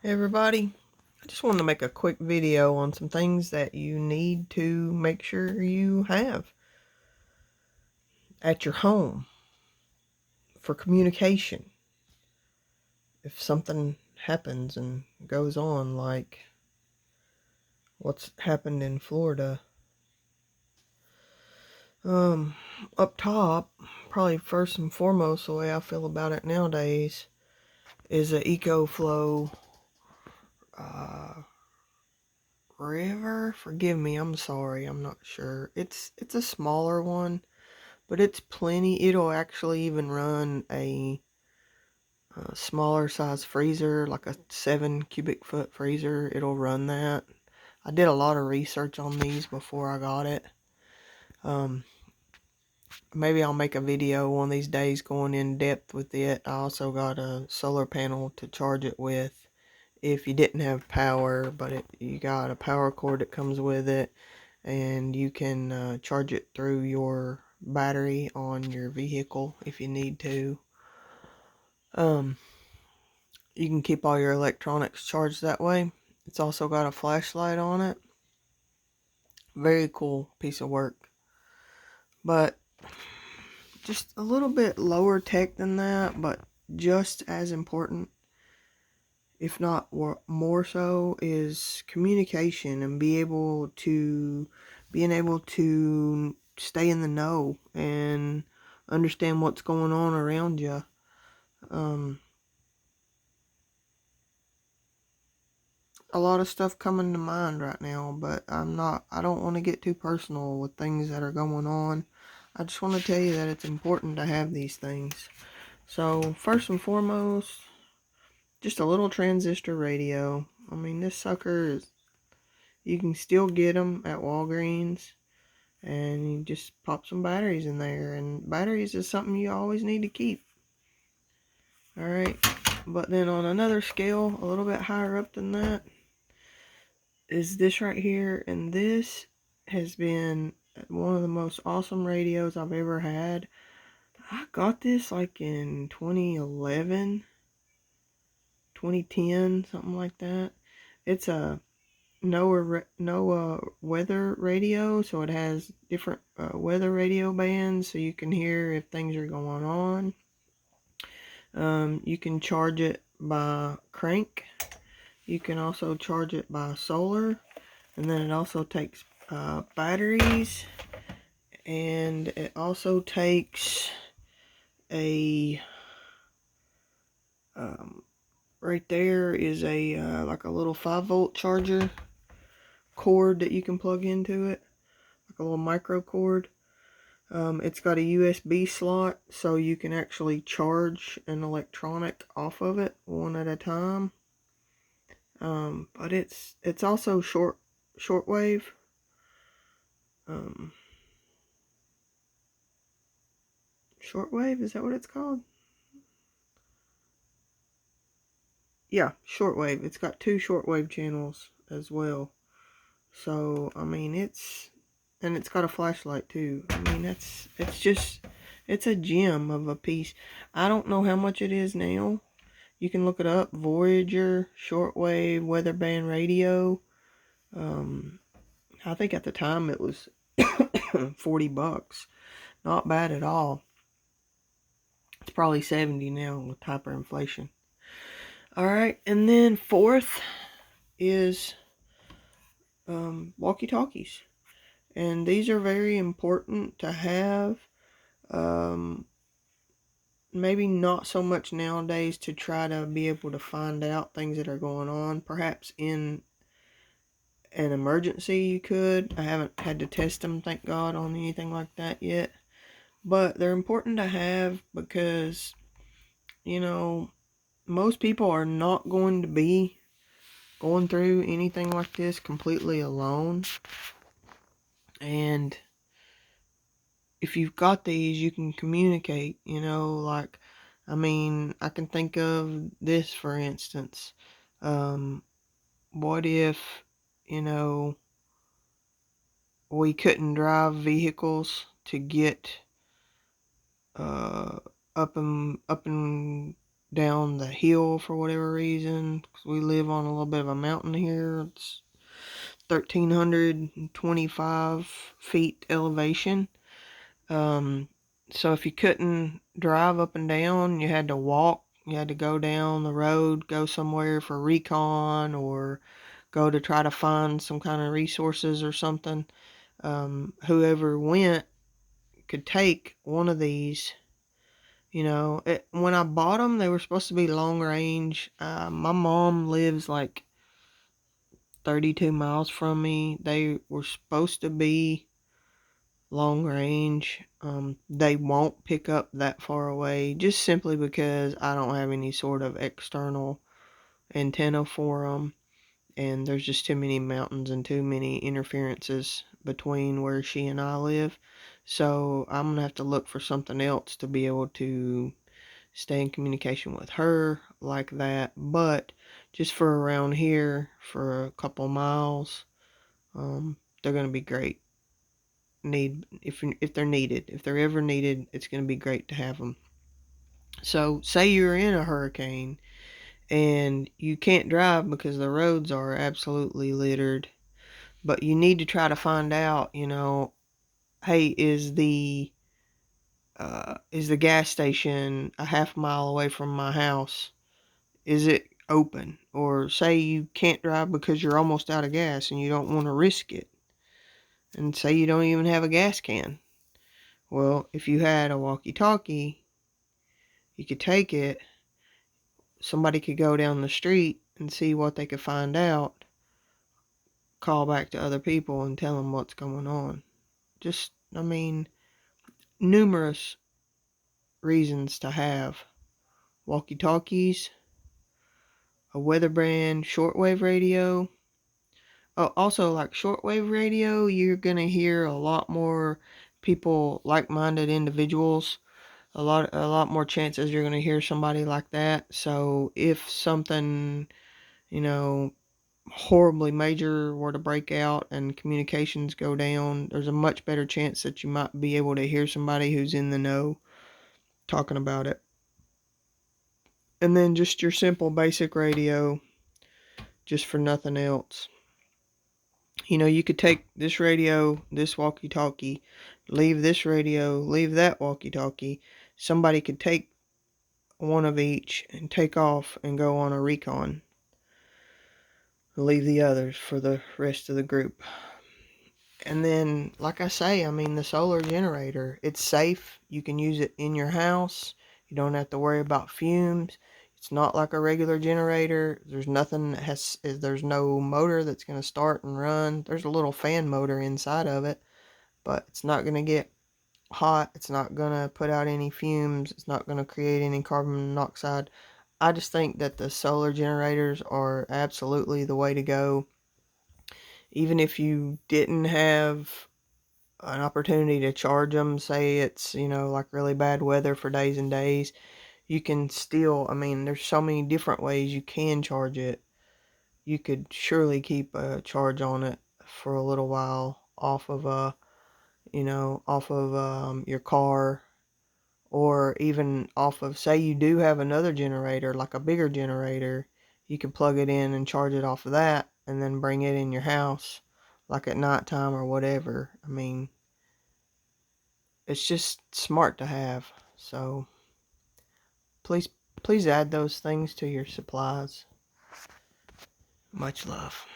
Hey everybody, I just wanted to make a quick video on some things that you need to make sure you have at your home for communication. If something happens and goes on, like what's happened in Florida. Up top, probably first and foremost, the way I feel about it nowadays is a EcoFlow river. Forgive me, I'm sorry, I'm not sure. It's a smaller one, but it's plenty. It'll actually even run a smaller size freezer, like a 7 cubic foot freezer. It'll run that. I did a lot of research on these before I got it. Maybe I'll make a video one of these days going in depth with it. I also got a solar panel to charge it with if you didn't have power, but you got a power cord that comes with it, and you can charge it through your battery on your vehicle if you need to. You can keep all your electronics charged that way. It's also got a flashlight on it. Very cool piece of work. But just a little bit lower tech than that, but just as important, if not more so, is communication and being able to stay in the know and understand what's going on around you. A lot of stuff coming to mind right now, but I don't want to get too personal with things that are going on. I just want to tell you that it's important to have these things. So, first and foremost, just a little transistor radio. I mean, this sucker is, you can still get them at Walgreens, and you just pop some batteries in there, and batteries is something you always need to keep. Alright, but then on another scale, a little bit higher up than that, is this right here, and this has been one of the most awesome radios I've ever had. I got this like in 2011, 2010, something like that. It's a NOAA weather radio, so it has different weather radio bands, so you can hear if things are going on. You can charge it by crank. You can also charge it by solar. And then it also takes batteries, and it also takes a right there is a like a little 5-volt charger cord that you can plug into it, like a little micro cord. It's got a USB slot, so you can actually charge an electronic off of it one at a time. But it's also shortwave. Shortwave, is that what it's called? Yeah, shortwave. It's got 2 shortwave channels as well. So, I mean, and it's got a flashlight too. I mean, it's a gem of a piece. I don't know how much it is now. You can look it up. Voyager shortwave weather band radio. I think at the time it was $40. Not bad at all. It's probably 70 now with hyperinflation. Alright, and then fourth is Walkie Talkies. And these are very important to have. Maybe not so much nowadays to try to be able to find out things that are going on. Perhaps in an emergency you could. I haven't had to test them, thank God, on anything like that yet. But they're important to have because, you know, most people are not going to be going through anything like this completely alone. And if you've got these, you can communicate, like, I mean, I can think of this, for instance. What if, we couldn't drive vehicles to get up and down the hill for whatever reason. 'Cause we live on a little bit of a mountain here. It's 1,325 feet elevation. Um, so if you couldn't drive up and down, you had to walk. You had to go down the road, go somewhere for recon, or go to try to find some kind of resources or something. Whoever went could take one of these. When I bought them, they were supposed to be long range. My mom lives like 32 miles from me. They were supposed to be long range. They won't pick up that far away just simply because I don't have any sort of external antenna for them. And there's just too many mountains and too many interferences between where she and I live. So I'm going to have to look for something else to be able to stay in communication with her like that. But just for around here, for a couple miles, they're going to be great. If they're needed, if they're ever needed, it's going to be great to have them. So say you're in a hurricane and you can't drive because the roads are absolutely littered, but you need to try to find out, hey, is the gas station a half mile away from my house? Is it open? Or say you can't drive because you're almost out of gas and you don't want to risk it. And say you don't even have a gas can. Well, if you had a walkie-talkie, you could take it. Somebody could go down the street and see what they could find out. Call back to other people and tell them what's going on. Numerous reasons to have walkie-talkies, a weather brand, shortwave radio. Oh, also, like shortwave radio, you're going to hear a lot more people, like-minded individuals. A lot more chances you're going to hear somebody like that. So if something, horribly major were to break out and communications go down, there's a much better chance that you might be able to hear somebody who's in the know talking about it. And then just your simple basic radio, just for nothing else. You could take this radio, this walkie-talkie, leave this radio, leave that walkie-talkie. Somebody could take one of each and take off and go on a recon. Leave the others for the rest of the group. And then, like I say, the solar generator, it's safe. You can use it in your house. You don't have to worry about fumes. It's not like a regular generator. There's no motor that's going to start and run. There's a little fan motor inside of it, but it's not going to get hot. It's not going to put out any fumes. It's not going to create any carbon monoxide. I just think that the solar generators are absolutely the way to go. Even if you didn't have an opportunity to charge them, say it's, like really bad weather for days and days, you can still, there's so many different ways you can charge it. You could surely keep a charge on it for a little while off of your car, or even off of, say you do have another generator, like a bigger generator, you can plug it in and charge it off of that and then bring it in your house, like at nighttime or whatever. It's just smart to have. So please add those things to your supplies. Much love.